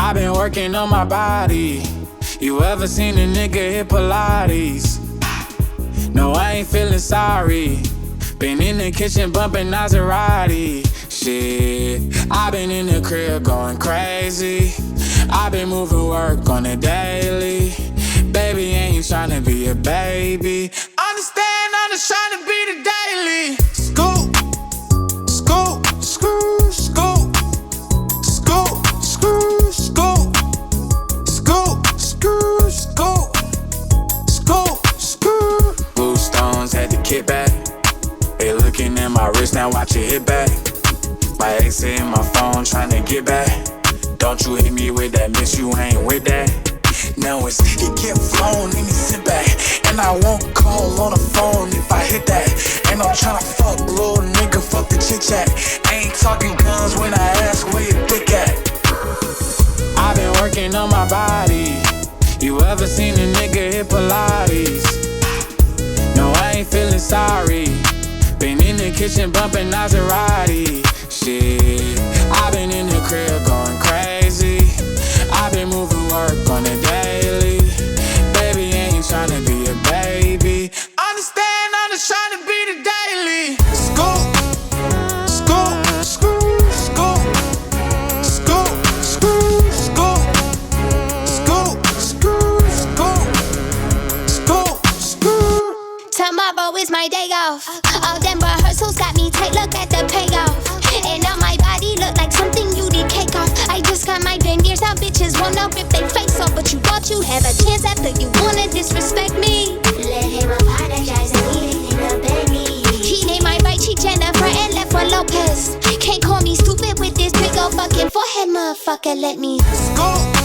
I've been working on my body. You ever seen a nigga hit Pilates? No, I ain't feeling sorry. Been in the kitchen bumping Maserati. Shit, I've been in the crib going crazy. I've been moving work on the daily. Baby, ain't tryna be a baby. Understand, I'm just tryna be the daily. Scoop, scoop, screw, scoop, scoop, screw, scoop, scoop, screw, scoop, scoop, screw. Blue stones had to kick back. They looking at my wrist, now watch it hit back. My ex in my phone tryna get back. Don't you hit me with that, miss, you ain't with that. Now it's he get flown and he sit back. And I won't call on the phone if I hit that. And I'm tryna fuck, little nigga, fuck the chit chat. Ain't talking guns when I ask where your dick at. I've been working on my body. You ever seen a nigga hit Pilates? No, I ain't feeling sorry. Been in the kitchen bumping Maserati. Shit, I've been in the crib going crazy. I've been moving work on the daily. Baby, ain't tryna be a baby. Understand, I'm just tryna be the daily. Scoop, scoop, screw, scoop, scoop, screw, scoop, scoop, screw, scoop, scoop, screw. Tomorrow is my day off. All them rehearsals got me tight, look at the payoff. And now my body look like something you did cake off. I just got my veneers out, bitches wanna rip they face off. But you thought you had a chance after you wanna disrespect me. Let him apologize and he ain't a baby. He named my right cheek Jennifer and left for Lopez. Can't call me stupid with this big ol' fucking forehead, motherfucker, let me Scoop.